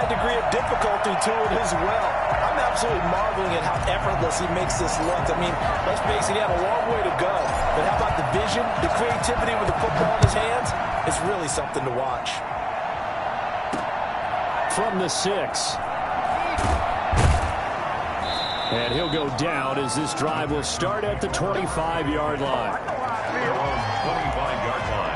degree of difficulty to it as well. I'm absolutely marveling at how effortless he makes this look. I mean, let's face it, he had a long way to go. But how about the vision, the creativity with the football in his hands? It's really something to watch. From the 6. And he'll go down as this drive will start at the 25-yard line. 25-yard line.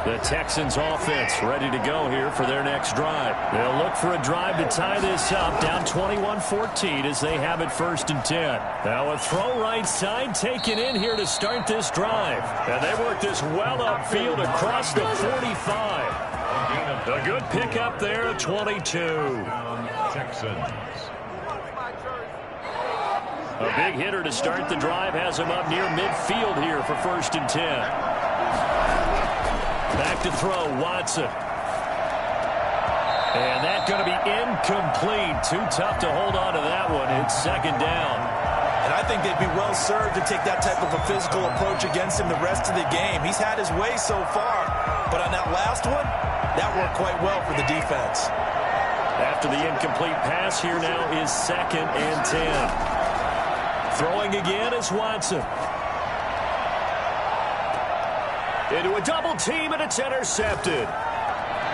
The Texans offense ready to go here for their next drive. They'll look for a drive to tie this up, down 21-14 as they have it 1st and 10. Now a throw right side taken in here to start this drive. And they work this well upfield across the 45. A good pickup there at 22. Texans. A big hitter to start the drive has him up near midfield here for 1st and 10. Back to throw, Watson. And that's going to be incomplete. Too tough to hold on to that one. It's 2nd down. And I think they'd be well served to take that type of a physical approach against him the rest of the game. He's had his way so far. But on that last one, that worked quite well for the defense. After the incomplete pass, here now is 2nd and 10. Throwing again is Watson. Into a double team, and it's intercepted.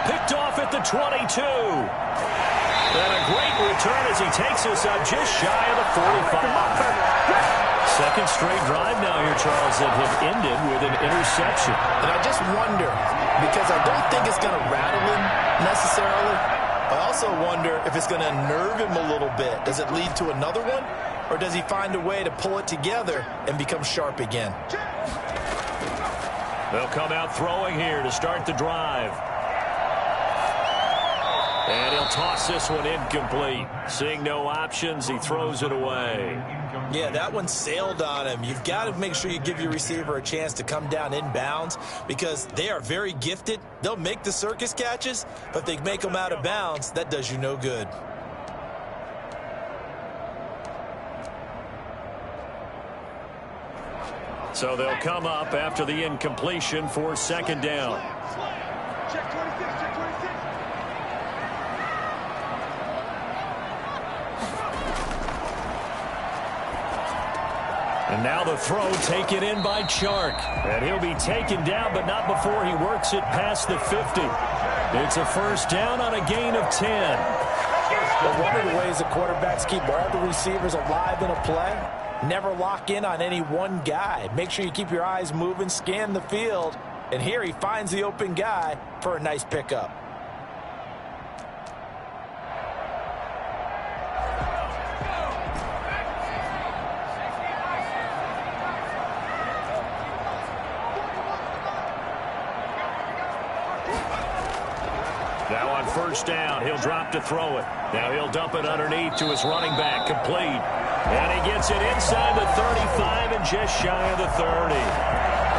Picked off at the 22. And a great return as he takes us up just shy of the 45. Second straight drive now here, Charles, that have ended with an interception. And I just wonder, because I don't think it's going to rattle him necessarily. I also wonder if it's going to unnerve him a little bit. Does it lead to another one? Or does he find a way to pull it together and become sharp again? They'll come out throwing here to start the drive. And he'll toss this one incomplete. Seeing no options, he throws it away. Yeah, that one sailed on him. You've got to make sure you give your receiver a chance to come down inbounds because they are very gifted. They'll make the circus catches, but if they make them out of bounds, that does you no good. So they'll come up after the incompletion for 2nd down. Check 26, check 26. And now the throw taken in by Chark. And he'll be taken down, but not before he works it past the 50. It's a 1st down on a gain of 10. But one of the ways the quarterbacks keep all the receivers alive in a play, never lock in on any one guy. Make sure you keep your eyes moving, scan the field. And here he finds the open guy for a nice pickup. Now on 1st down, he'll drop to throw it. Now he'll dump it underneath to his running back, complete. And he gets it inside the 35 and just shy of the 30.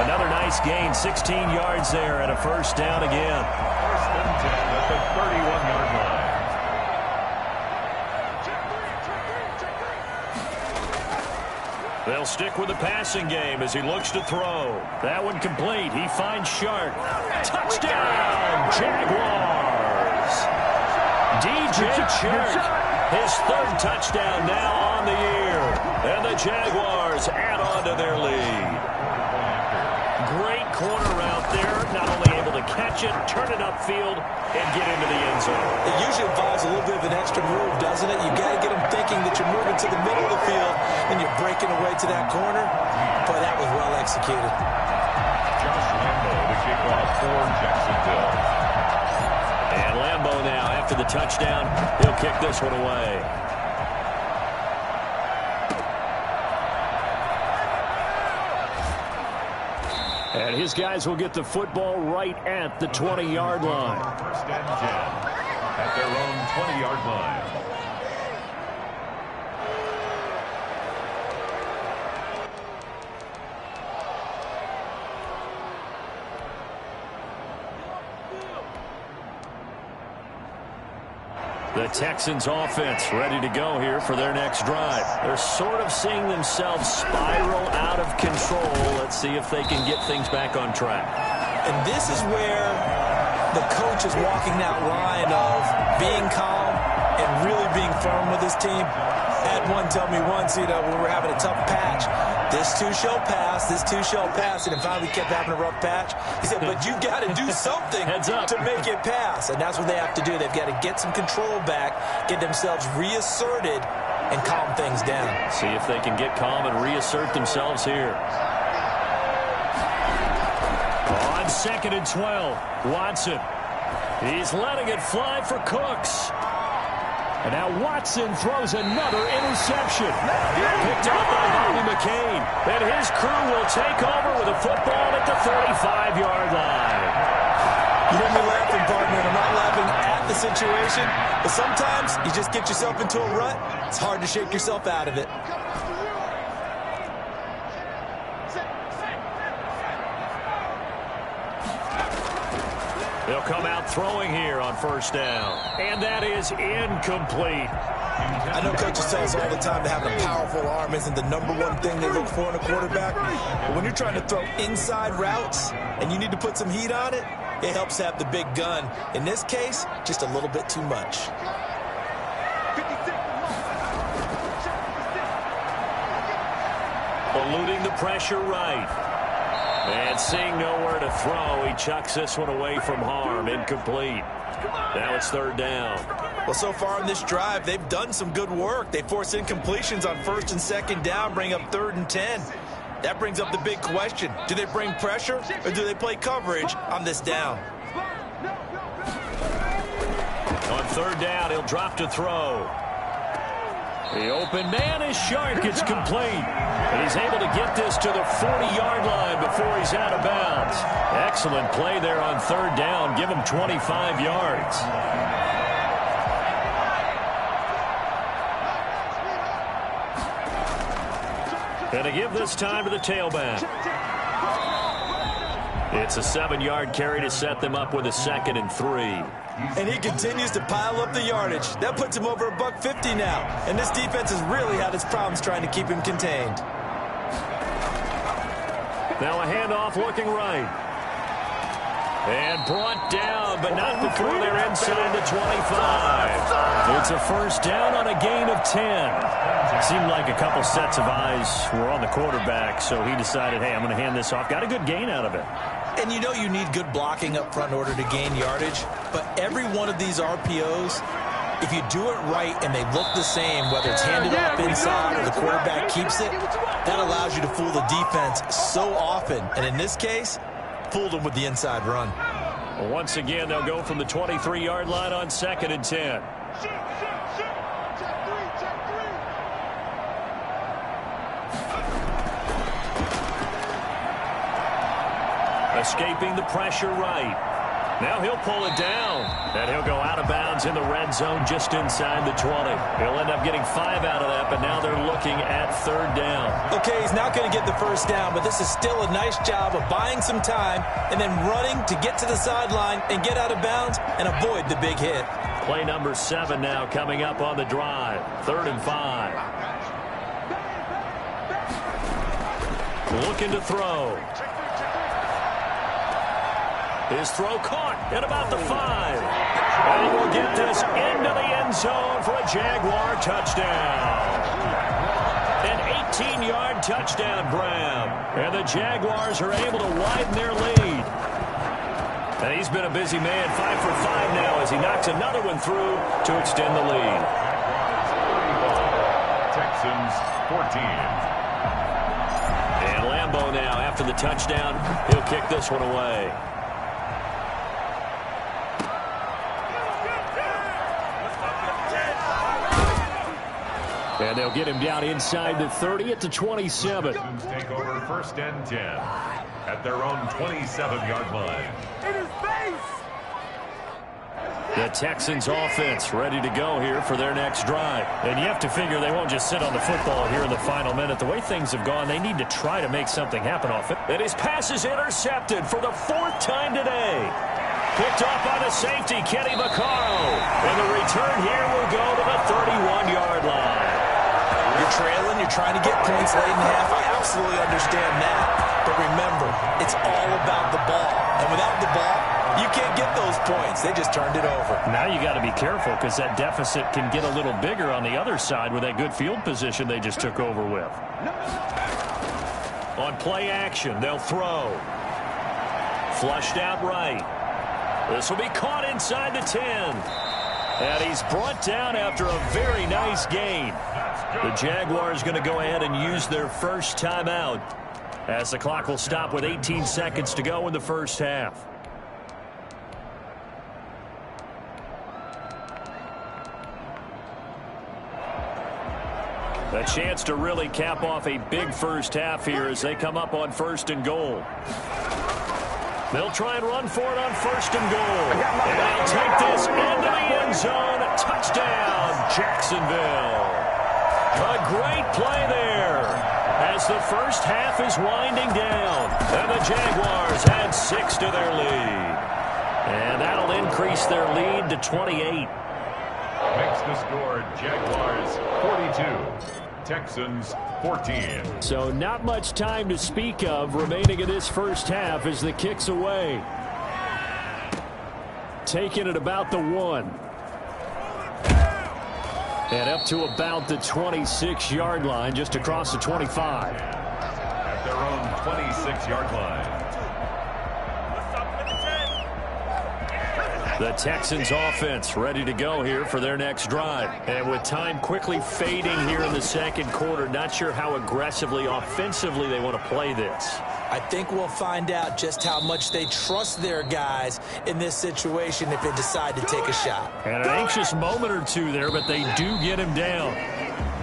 Another nice gain, 16 yards there and a 1st down again. 1st and 10 at the 31-yard line. They'll stick with the passing game as he looks to throw. That one complete. He finds Shark. Touchdown, Jaguars. DJ Chark. His 3rd touchdown now on the year. And the Jaguars add on to their lead. Great corner route there. Not only able to catch it, turn it upfield, and get into the end zone. It usually involves a little bit of an extra move, doesn't it? You got to get them thinking that you're moving to the middle of the field and you're breaking away to that corner. But that was well executed. Josh Lambo to kick off for Jacksonville. And Lambo now, after the touchdown, he'll kick this one away. And his guys will get the football right at the 20-yard line. 1st and 10 at their own 20-yard line. The Texans offense ready to go here for their next drive. They're sort of seeing themselves spiral out of control. Let's see if they can get things back on track. And this is where the coach is walking that line of being calm and really being firm with his team. Had one tell me once, when we were having a tough patch, this too shall pass, this too shall pass, and it finally kept having a rough patch. He said, but you've got to do something to make it pass, and that's what they have to do. They've got to get some control back, get themselves reasserted, and calm things down. See if they can get calm and reassert themselves here. On 2nd and 12, Watson. He's letting it fly for Cooks. And now Watson throws another interception. Picked up by Bobby McCain. And his crew will take over with a football at the 35-yard line. You hear me laughing, partner, and I'm not laughing at the situation, but sometimes you just get yourself into a rut. It's hard to shake yourself out of it. They'll come out throwing here on 1st down. And that is incomplete. I know coaches tell us all the time that having a powerful arm isn't the #1 thing they look for in a quarterback. But when you're trying to throw inside routes and you need to put some heat on it, it helps have the big gun. In this case, just a little bit too much. Eluding the pressure right. And seeing nowhere to throw, he chucks this one away from harm. Incomplete. Now it's 3rd down. Well, so far in this drive, they've done some good work. They force incompletions on 1st and 2nd down, bring up 3rd and 10. That brings up the big question. Do they bring pressure or do they play coverage on this down? On 3rd down, he'll drop to throw. The open man is Shark. It's complete. And he's able to get this to the 40-yard line before he's out of bounds. Excellent play there on 3rd down. Give him 25 yards. And to give this time to the tailback. It's a 7-yard carry to set them up with a 2nd and 3. And he continues to pile up the yardage. That puts him over $150 now. And this defense has really had its problems trying to keep him contained. Now a handoff looking right. And brought down, but not before they're inside the 25. It's a 1st down on a gain of 10. Seemed like a couple sets of eyes were on the quarterback, so he decided, hey, I'm going to hand this off. Got a good gain out of it. And you know you need good blocking up front in order to gain yardage, but every one of these RPOs, if you do it right and they look the same, whether it's handed off inside or the quarterback keeps it, that allows you to fool the defense so often. And in this case, fooled them with the inside run. Well, once again, they'll go from the 23-yard line on 2nd and 10. Escaping the pressure right. Now he'll pull it down. And he'll go out of bounds in the red zone just inside the 20. He'll end up getting 5 out of that, but now they're looking at 3rd down. Okay, he's not going to get the 1st down, but this is still a nice job of buying some time and then running to get to the sideline and get out of bounds and avoid the big hit. Play number 7 now coming up on the drive. 3rd and 5. Looking to throw. His throw caught at about the 5. And he will get this into the end zone for a Jaguar touchdown. An 18-yard touchdown grab. And the Jaguars are able to widen their lead. And he's been a busy man, 5 for 5 now as he knocks another one through to extend the lead. Texans 14. And Lambeau now, after the touchdown, he'll kick this one away. And they'll get him down inside the 30 at the 27. Texans take over 1st and 10 at their own 27-yard line. The Texans offense ready to go here for their next drive. And you have to figure they won't just sit on the football here in the final minute. The way things have gone, they need to try to make something happen off it. And his pass is intercepted for the 4th time today. Picked off by the safety, Kenny Vaccaro. And the return here will go to the 31-yard line. You're trailing, you're trying to get points late in the half. I absolutely understand that. But remember, it's all about the ball. And without the ball, you can't get those points. They just turned it over. Now you got to be careful because that deficit can get a little bigger on the other side with that good field position they just took over with. On play action, they'll throw. Flushed out right. This will be caught inside the 10. And he's brought down after a very nice gain. The Jaguars going to go ahead and use their first timeout as the clock will stop with 18 seconds to go in the first half. A chance to really cap off a big first half here as they come up on 1st and goal. They'll try and run for it on 1st and goal. And they'll take this into the end zone. Touchdown, Jacksonville. A great play there as the first half is winding down. And the Jaguars add 6 to their lead. And that'll increase their lead to 28. Makes the score Jaguars 42. Texans 14. So not much time to speak of remaining in this first half as the kick's away. Taking it about the 1. And up to about the 26-yard line, just across the 25. At their own 26-yard line. The Texans offense ready to go here for their next drive. And with time quickly fading here in the second quarter, not sure how aggressively, offensively they want to play this. I think we'll find out just how much they trust their guys in this situation if they decide to take a shot. And an anxious moment or two there, but they do get him down.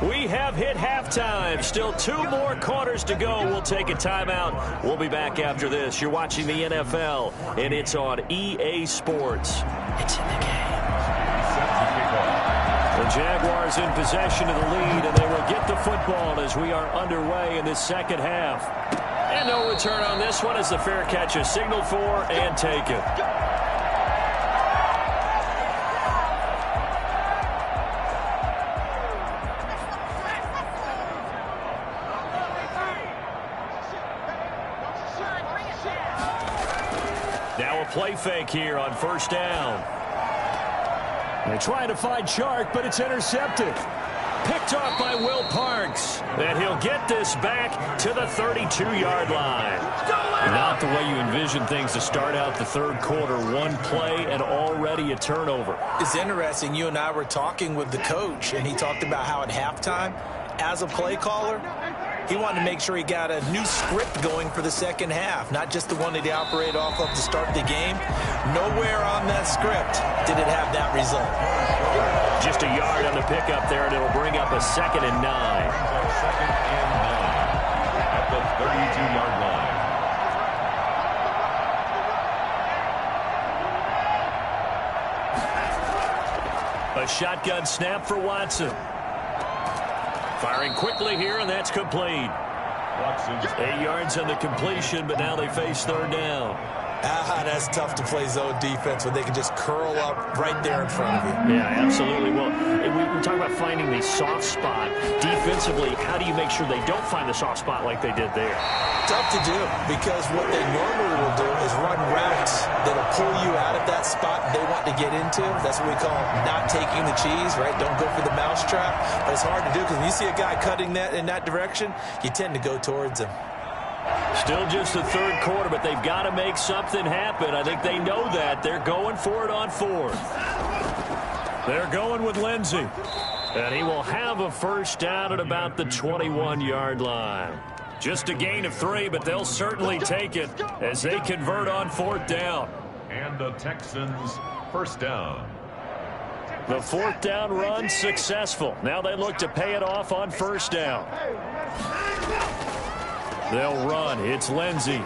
We have hit halftime. Still 2 more quarters to go. We'll take a timeout. We'll be back after this. You're watching the NFL, and it's on EA Sports. It's in the game. The Jaguars in possession of the lead, and they will get the football as we are underway in this second half. And no return on this one as the fair catch is signaled for and taken. Now a play fake here on 1st down. They're trying to find Chark, but it's intercepted. Picked off by Will Parks. And he'll get this back to the 32-yard line. Not the way you envision things to start out the third quarter. One play and already a turnover. It's interesting. You and I were talking with the coach, and he talked about how at halftime, as a play caller, he wanted to make sure he got a new script going for the second half, not just the one that he operated off of to start the game. Nowhere on that script did it have that result. Just a yard on the pickup there, and it'll bring up a 2nd and 9. 2nd and 9 at the 32-yard line. A shotgun snap for Watson. Firing quickly here, and that's complete. Watson's 8 yards on the completion, but now they face 3rd down. That's tough to play zone defense when they can just curl up right there in front of you. Yeah, absolutely. Well, we talk about finding the soft spot. Defensively, how do you make sure they don't find the soft spot like they did there? Tough to do, because what they normally will do is run routes that'll pull you out of that spot they want to get into. That's what we call not taking the cheese, right? Don't go for the mousetrap. But it's hard to do because when you see a guy cutting that in that direction, you tend to go towards him. Still just the third quarter, but they've got to make something happen. I think they know that. They're going for it on 4th. They're going with Lindsey. And he will have a first down at about the 21-yard line. Just a gain of 3, but they'll certainly take it as they convert on 4th down. And the Texans first down. The 4th down run successful. Now they look to pay it off on 1st down. They'll run. It's Lindsey.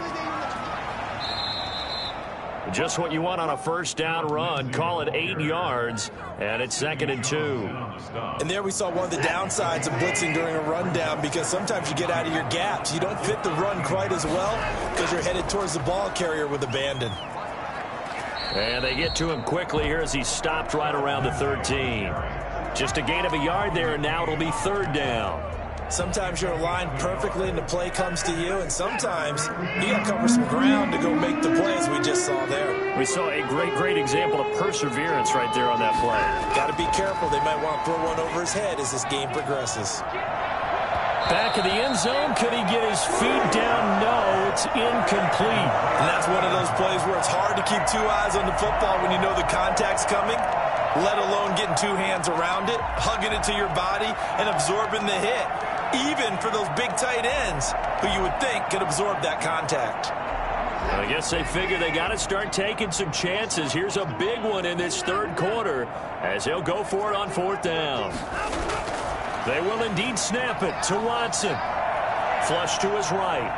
Just what you want on a 1st down run. Call it 8 yards, and it's 2nd and 2. And there we saw one of the downsides of blitzing during a rundown, because sometimes you get out of your gaps. You don't fit the run quite as well because you're headed towards the ball carrier with abandon. And they get to him quickly here as he stopped right around the 13. Just a gain of a yard there, and now it'll be third down. Sometimes you're aligned perfectly and the play comes to you, and sometimes you got to cover some ground to go make the play, as we just saw there. We saw a great example of perseverance right there on that play. Got to be careful. They might want to throw one over his head as this game progresses. Back in the end zone. Could he get his feet down? No, it's incomplete. And that's one of those plays where it's hard to keep two eyes on the football when you know the contact's coming, let alone getting two hands around it, hugging it to your body, and absorbing the hit, even for those big tight ends who you would think could absorb that contact. I guess they figure they got to start taking some chances. Here's a big one in this third quarter as he'll go for it on fourth down. They will indeed snap it to Watson. Flush to his right.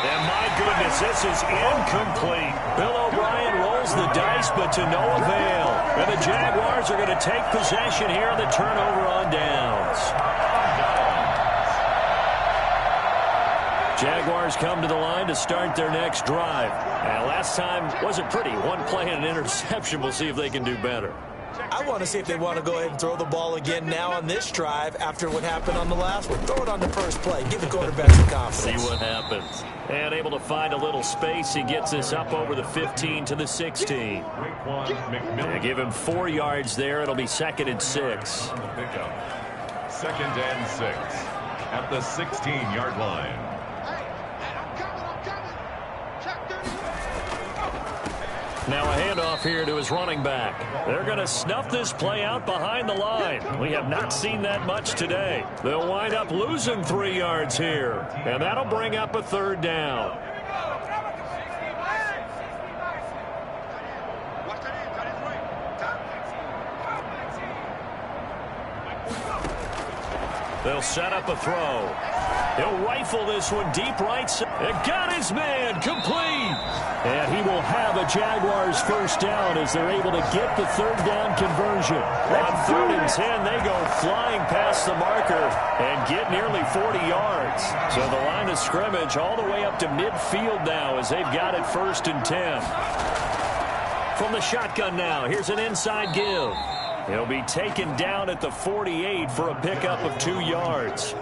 And my goodness, this is incomplete. Bill O'Brien rolls the dice, but to no avail. And the Jaguars are going to take possession here on the turnover on downs. Jaguars come to the line to start their next drive. And last time wasn't pretty. One play and an interception. We'll see if they can do better. I want to see if they want to go ahead and throw the ball again now on this drive after what happened on the last one. Throw it on the first play. Give the quarterback some confidence. See what happens. And able to find a little space. He gets us up over the 15 to the 16. They give him 4 yards there. It'll be 2nd and 6. 2nd and 6 at the 16-yard line. Now a handoff here to his running back. They're going to snuff this play out behind the line. We have not seen that much today. They'll wind up losing 3 yards here. And that'll bring up a third down. They'll set up a throw. He'll rifle this one deep right side. And got his man complete. And he will have a Jaguars first down as they're able to get the third down conversion. On 3rd and 10, they go flying past the marker and get nearly 40 yards. So the line of scrimmage all the way up to midfield now as they've got it 1st and 10. From the shotgun now, here's an inside give. He'll be taken down at the 48 for a pickup of 2 yards.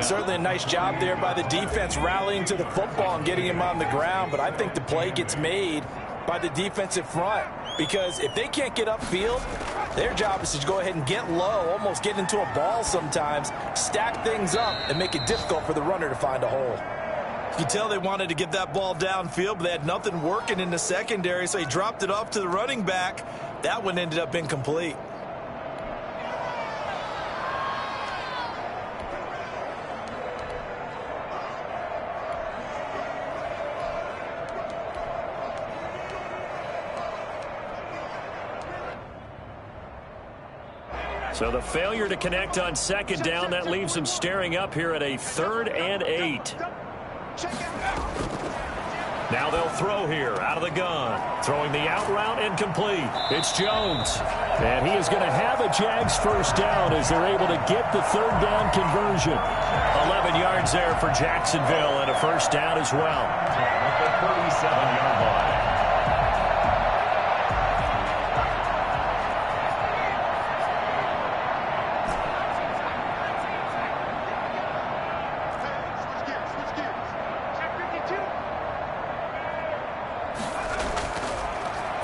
Certainly a nice job there by the defense rallying to the football and getting him on the ground, but I think the play gets made by the defensive front because if they can't get upfield, their job is to go ahead and get low, almost get into a ball sometimes, stack things up, and make it difficult for the runner to find a hole. You can tell they wanted to get that ball downfield, but they had nothing working in the secondary, so he dropped it off to the running back. That one ended up incomplete. So the failure to connect on 2nd down, that leaves them staring up here at a 3rd and 8. Now they'll throw here out of the gun. Throwing the out route incomplete. It's Jones. And he is going to have a Jags first down as they're able to get the third down conversion. 11 yards there for Jacksonville and a first down as well. At the 37-yard line.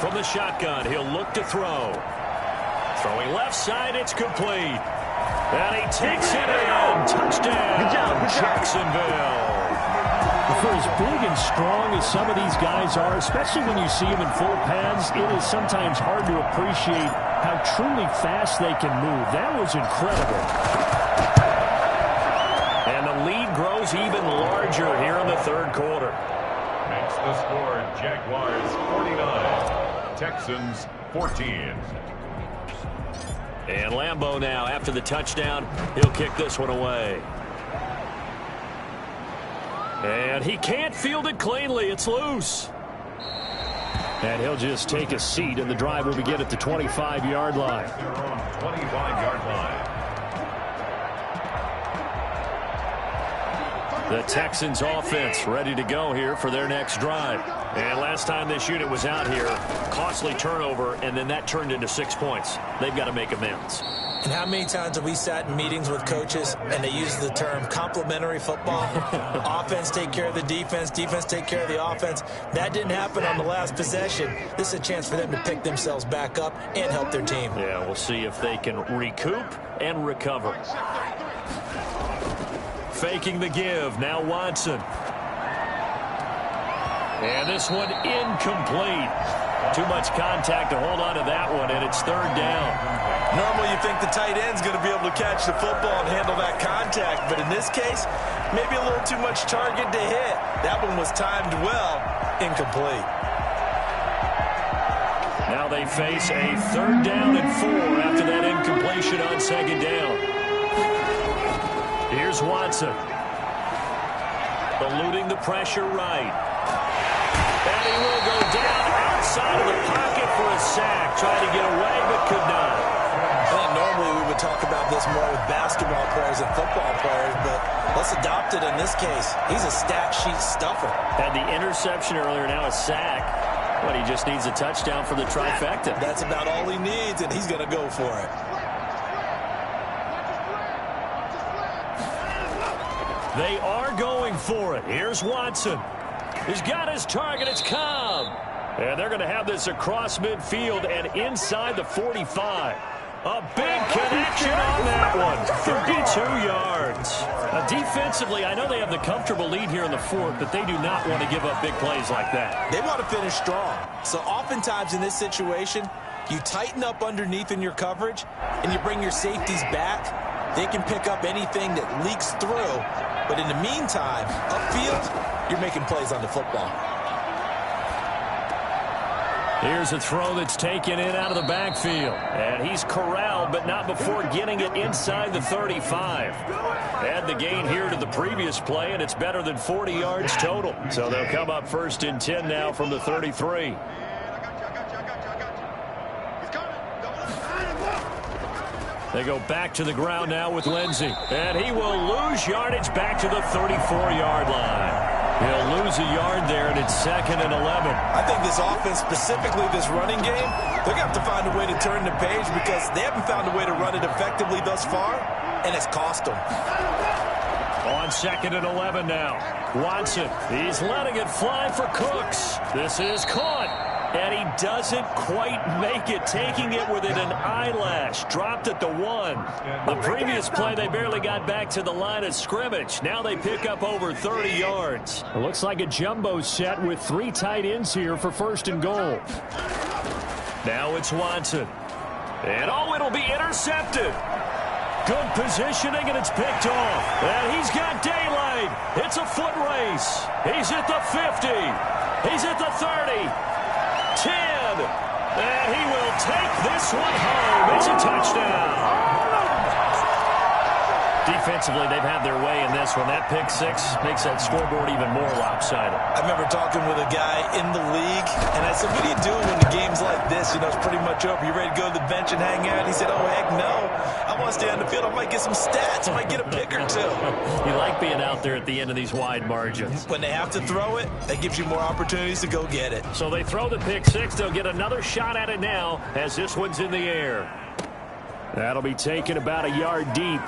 From the shotgun, he'll look to throw. Throwing left side, it's complete. And he takes it in. Touchdown, Jacksonville. For as big and strong as some of these guys are, especially when you see them in full pads, it is sometimes hard to appreciate how truly fast they can move. That was incredible. And the lead grows even larger here in the third quarter. Makes the score Jaguars 49. Texans 14. And Lambeau now, after the touchdown, he'll kick this one away. And he can't field it cleanly. It's loose. And he'll just take a seat, and the drive will begin at the 25-yard line. Their own 25-yard line. The Texans offense ready to go here for their next drive. And last time this unit was out here, costly turnover, and then that turned into 6 points. They've got to make amends. And how many times have we sat in meetings with coaches and they use the term complementary football? Offense take care of the defense, defense take care of the offense. That didn't happen on the last possession. This is a chance for them to pick themselves back up and help their team. Yeah, we'll see if they can recoup and recover. Faking the give, now Watson. And this one incomplete. Too much contact to hold on to that one, and it's third down. Normally you think the tight end's going to be able to catch the football and handle that contact, but in this case, maybe a little too much target to hit. That one was timed well, incomplete. Now they face a third down and 4 after that incompletion on second down. Here's Watson. Eluding the pressure right. And he will go down outside of the pocket for a sack. Tried to get away, but could not. I think normally we would talk about this more with basketball players and football players, but let's adopt it in this case. He's a stat sheet stuffer. Had the interception earlier, now a sack. But he just needs a touchdown for the trifecta. That's about all he needs, and he's going to go for it. They are going for it. Here's Watson. He's got his target. It's Cobb. And they're going to have this across midfield and inside the 45. A big connection on that one. 52 yards. Defensively, I know they have the comfortable lead here in the fourth, but they do not want to give up big plays like that. They want to finish strong. So oftentimes in this situation, you tighten up underneath in your coverage, and you bring your safeties back. They can pick up anything that leaks through. But in the meantime, upfield, you're making plays on the football. Here's a throw that's taken in out of the backfield. And he's corralled, but not before getting it inside the 35. Add the gain here to the previous play, and it's better than 40 yards total. So they'll come up first and 10 now from the 33. They go back to the ground now with Lindsey. And he will lose yardage back to the 34-yard line. He'll lose a yard there, and it's 2nd and 11. I think this offense, specifically this running game, they're going to have to find a way to turn the page because they haven't found a way to run it effectively thus far, and it's cost them. On 2nd and 11 now. Watson, he's letting it fly for Cooks. This is caught. And he doesn't quite make it, taking it within an eyelash. Dropped at the 1. The previous play, they barely got back to the line of scrimmage. Now they pick up over 30 yards. It looks like a jumbo set with 3 tight ends here for 1st and goal. Now it's Watson. And it'll be intercepted. Good positioning, and it's picked off. And he's got daylight. It's a foot race. He's at the 50. He's at the 30. 10, and he will take this one home. It's a touchdown. Defensively, they've had their way in this one. That pick 6 makes that scoreboard even more lopsided. I remember talking with a guy in the league, and I said, what do you do when the game's like this? You know, it's pretty much over. You ready to go to the bench and hang out? He said, oh, heck no. I want to stay on the field. I might get some stats. I might get a pick or 2. You like being out there at the end of these wide margins. When they have to throw it, that gives you more opportunities to go get it. So they throw the pick 6. They'll get another shot at it now as this one's in the air. That'll be taken about a yard deep.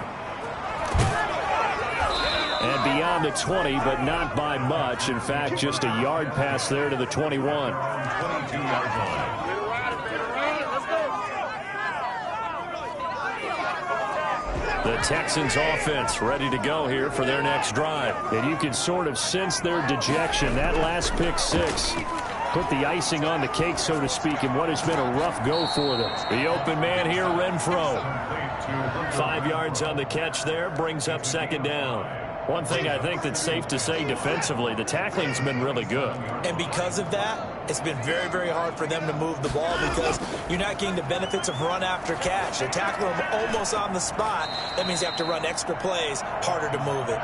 And beyond the 20, but not by much. In fact, just a yard pass there to the 21. 22-yard line. The Texans offense ready to go here for their next drive. And you can sort of sense their dejection. That last pick 6 put the icing on the cake, so to speak, in what has been a rough go for them. The open man here, Renfro. 5 yards on the catch there, brings up 2nd down. One thing I think that's safe to say defensively, the tackling's been really good. And because of that, it's been very, very hard for them to move the ball because you're not getting the benefits of run after catch. They tackle them almost on the spot. That means you have to run extra plays, harder to move it.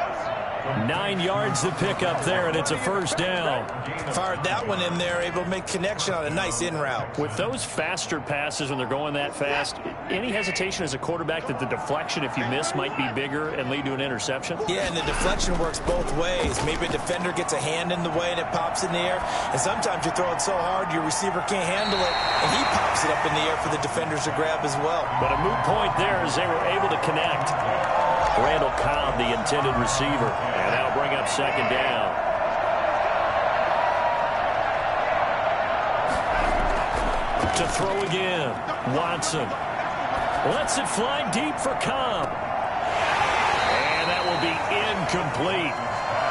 9 yards to pick up there, and it's a first down. Fired that one in there, able to make connection on a nice in route. With those faster passes when they're going that fast, any hesitation as a quarterback that the deflection, if you miss, might be bigger and lead to an interception? Yeah, and the deflection works both ways. Maybe a defender gets a hand in the way and it pops in the air, and sometimes you throw it so hard your receiver can't handle it, and he pops it up in the air for the defenders to grab as well. But a moot point there as they were able to connect. Randall Cobb, the intended receiver, and that'll bring up second down. To throw again, Watson lets it fly deep for Cobb. And that will be incomplete.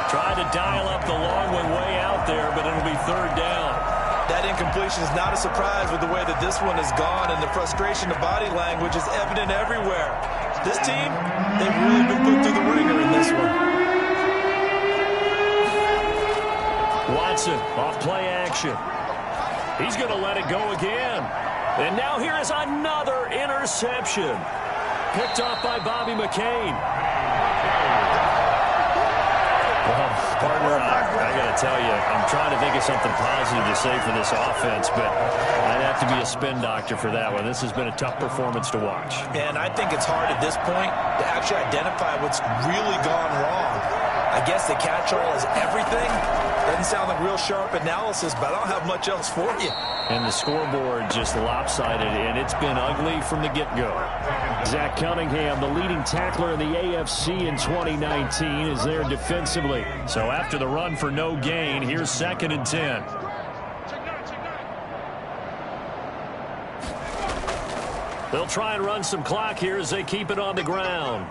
Tried to dial up the long one way out there, but it'll be third down. That incompletion is not a surprise with the way that this one has gone, and the frustration of body language is evident everywhere. This team, they've really been put through the ringer in this one. Watson off play action. He's going to let it go again. And now here is another interception. Picked off by Bobby McCain. Well, partner, I got to tell you, I'm trying to think of something positive to say for this offense, but I'd have to be a spin doctor for that one. This has been a tough performance to watch. And I think it's hard at this point to actually identify what's really gone wrong. I guess the catch-all is everything. Doesn't sound like real sharp analysis, but I don't have much else for you. And the scoreboard just lopsided, and it's been ugly from the get-go. Zach Cunningham, the leading tackler in the AFC in 2019, is there defensively. So after the run for no gain, here's 2nd and 10. They'll try and run some clock here as they keep it on the ground.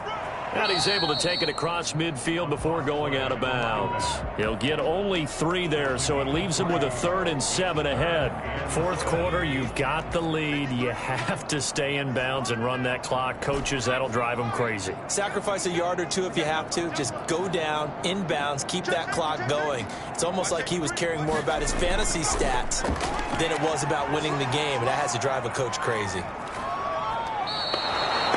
And he's able to take it across midfield before going out of bounds. He'll get only 3 there, so it leaves him with a 3rd and 7 ahead. Fourth quarter, you've got the lead. You have to stay in bounds and run that clock. Coaches, that'll drive them crazy. Sacrifice a yard or two if you have to. Just go down, in bounds, keep that clock going. It's almost like he was caring more about his fantasy stats than it was about winning the game. And that has to drive a coach crazy.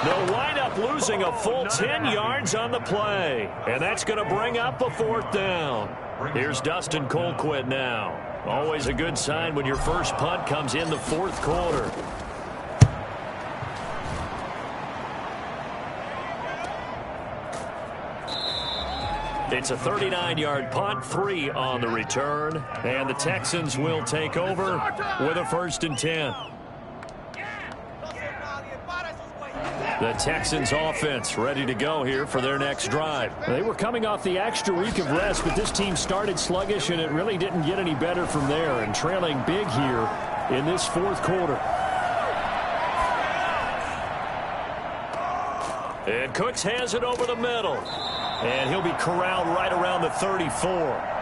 They'll wind up losing a full 10 yards on the play. And that's going to bring up a 4th down. Here's Dustin Colquitt now. Always a good sign when your first punt comes in the 4th quarter. It's a 39-yard punt, 3 on the return. And the Texans will take over with a 1st and 10. The Texans offense ready to go here for their next drive. They were coming off the extra week of rest, but this team started sluggish, and it really didn't get any better from there, and trailing big here in this 4th quarter. And Cooks has it over the middle. And he'll be corralled right around the 34.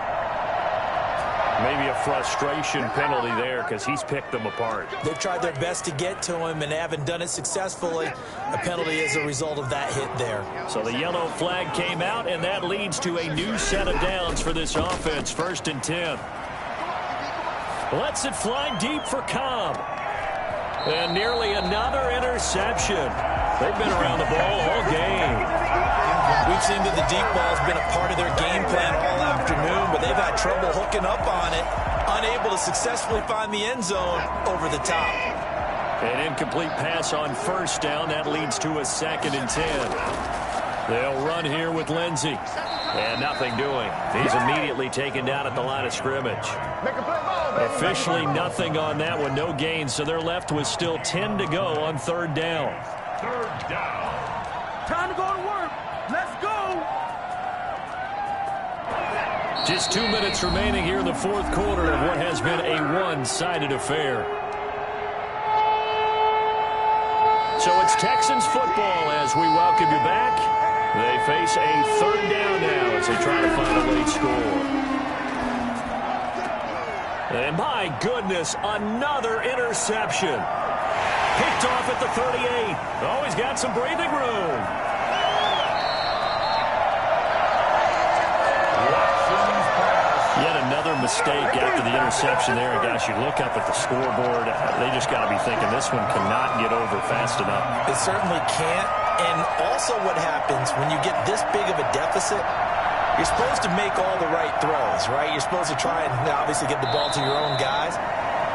Maybe a frustration penalty there because he's picked them apart. They've tried their best to get to him and haven't done it successfully. A penalty is a result of that hit there. So the yellow flag came out, and that leads to a new set of downs for this offense. 1st and 10. Lets it fly deep for Cobb. And nearly another interception. They've been around the ball all game. We've seen that the deep ball has been a part of their game plan all afternoon, but they've had trouble hooking up on it, unable to successfully find the end zone over the top. An incomplete pass on 1st down. That leads to a 2nd and 10. They'll run here with Lindsey. And nothing doing. He's immediately taken down at the line of scrimmage. Officially nothing on that one. No gain, so they're left with still 10 to go on 3rd down. 3rd down. Time to go to work. Let's go. Just 2 minutes remaining here in the 4th quarter of what has been a one-sided affair. So it's Texans football as we welcome you back. They face a 3rd down now as they try to find a late score. And my goodness, another interception. Picked off at the 38. Oh, he's got some breathing room. Yet another mistake after the interception there. And gosh, you look up at the scoreboard, they just got to be thinking this one cannot get over fast enough. It certainly can't. And also what happens when you get this big of a deficit, You're supposed to make all the right throws, right? You're supposed to try and obviously get the ball to your own guys.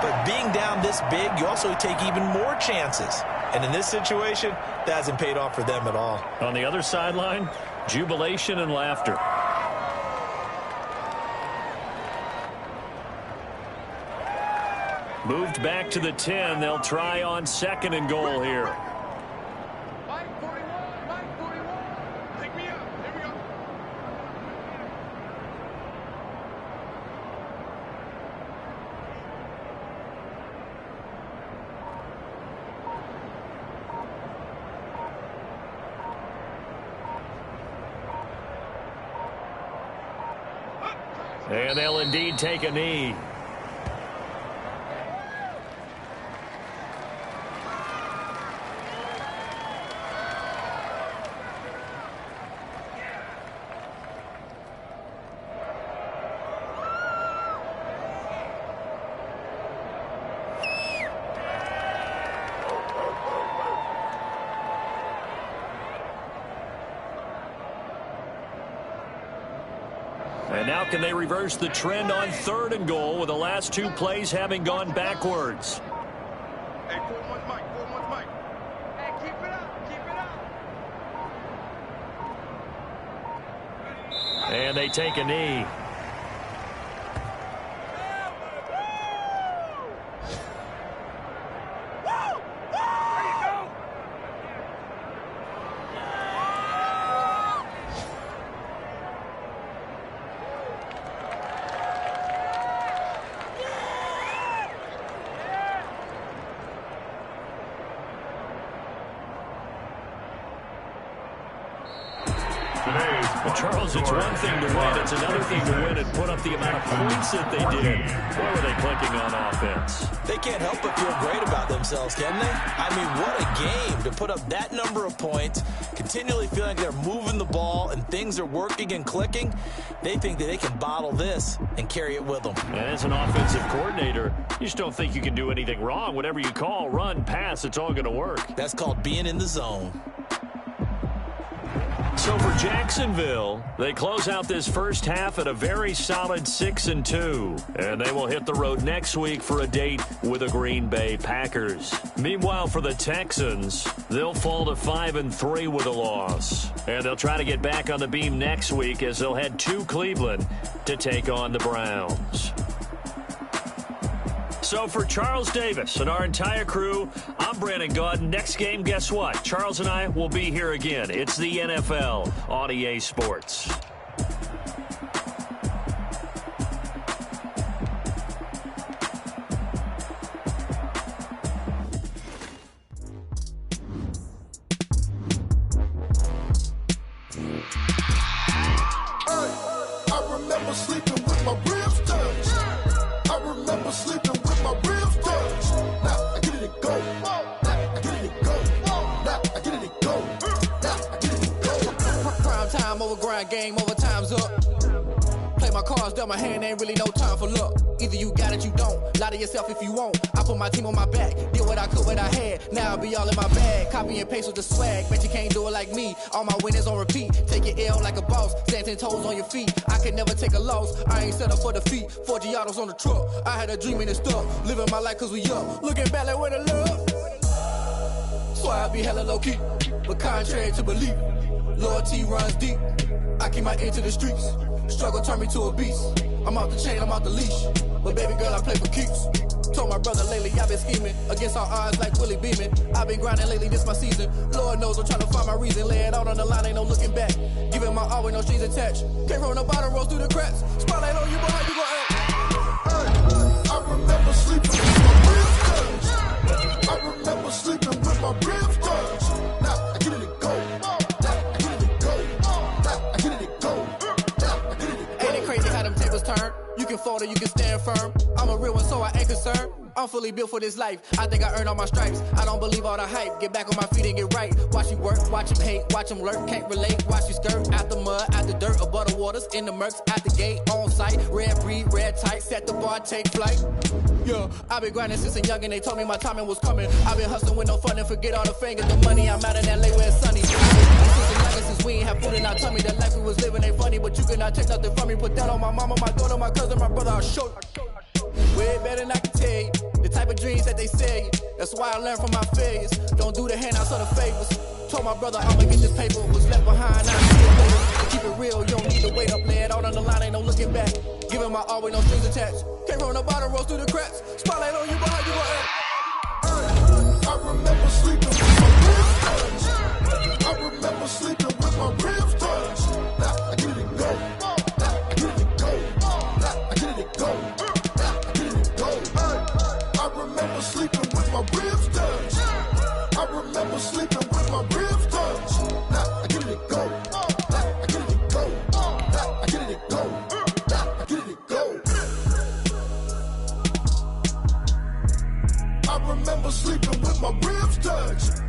But being down this big, you also take even more chances. And in this situation, that hasn't paid off for them at all. On the other sideline, jubilation and laughter. Moved back to the 10. They'll try on 2nd and goal here. Mike 41, Mike 41. Pick me up. Here we go. And they'll indeed take a knee. And now can they reverse the trend on 3rd and goal with the last 2 plays having gone backwards? Hey, 4-1 Mike, 4-1 Mike. Hey, keep it up, keep it up. And they take a knee. Charles, it's one thing to win. It's another thing to win and put up the amount of points that they did. Boy, were they clicking on offense. They can't help but feel great about themselves, can they? I mean, what a game to put up that number of points, continually feeling they're moving the ball and things are working and clicking. They think that they can bottle this and carry it with them. And as an offensive coordinator, you just don't think you can do anything wrong. Whatever you call, run, pass, it's all going to work. That's called being in the zone. So for Jacksonville, they close out this first half at a very solid 6-2. And they will hit the road next week for a date with the Green Bay Packers. Meanwhile, for the Texans, they'll fall to 5-3 with a loss. And they'll try to get back on the beam next week as they'll head to Cleveland to take on the Browns. So for Charles Davis and our entire crew, I'm Brandon Gaudin. Next game, guess what? Charles and I will be here again. It's the NFL on EA Sports. I remember sleeping with my ribs touched. I remember sleeping with my ribs touched. Now I get it and go. Now I get it and go. Now I get it and go. Now I get it and go. Prime time over grind game, overtime's up. Play my cards, dealt my hand, ain't really no time for luck. Either you got it, you don't. Lie to yourself if you won't. I put my team on my back, did what I could, what I had. Now I'll be all in my bag. Copy and paste with the swag. Bet you can't do it like me. All my winners on repeat. Take your L like a boss. Stand 10 toes on your feet. I can never take a loss. I ain't set up for defeat. 4 Giottos on the truck. I had a dream and it's stuck. Living my life cause we up. Looking back like where the love. So I be hella low key. But contrary to belief, loyalty runs deep. I keep my ear to the streets. Struggle turned me to a beast. I'm off the chain, I'm off the leash. But baby girl, I play for keeps. Told my brother lately, I've been scheming. Against all odds like Willie Beeman. I've been grinding lately, this my season. Lord knows I'm trying to find my reason. Lay it out on the line, ain't no looking back. Giving my all with no strings attached. Came from the bottom, rose through the cracks. Spotlight on you, boy, how you gon' act? I remember sleeping with my ribs touched. I remember sleeping with my ribs touched. Now I get it and go. Now I get it and go. Now I get it and go. Now I get it and go. Ain't it crazy how them tables turn? You can fold or you can stand firm. I'm a real one, so I ain't concerned. I'm fully built for this life. I think I earned all my stripes. I don't believe all the hype. Get back on my feet and get right. Watch you work, watch him hate, watch him lurk. Can't relate, watch you skirt. Out the mud, out the dirt, above the waters, in the murks, out the gate, on site. Red breed, red tight, set the bar, take flight. Yeah, I've been grinding since a young and they told me my timing was coming. I've been hustling with no fun and forget all the fingers, the money. I'm out in LA where it's sunny. Since we ain't have food in our tummy, the life we was living ain't funny, but you cannot take nothing from me. Put that on my mama, my daughter, my cousin, my brother, I'll show you. Way better than I can tell you. The type of dreams that they sell you. That's why I learned from my failures. Don't do the handouts or the favors. Told my brother I'ma get this paper. Was left behind, now I see it later. To keep it real, you don't need to wait up. Lay it out on the line, ain't no looking back. Giving my all with no strings attached. Came from the bottom, rose through the cracks. Spotlight on you, but how you gon' act? I remember sleeping with my ribs touched. I remember sleeping with my ribs touched. Now I get it go. Now I get it go. Now I get it go. Now I get it go. I remember sleeping with my ribs touched. I remember sleeping with my ribs touched. Now I get it go. Now I get it go. Now I get it go. Now I get it go. I remember sleeping with my ribs touched.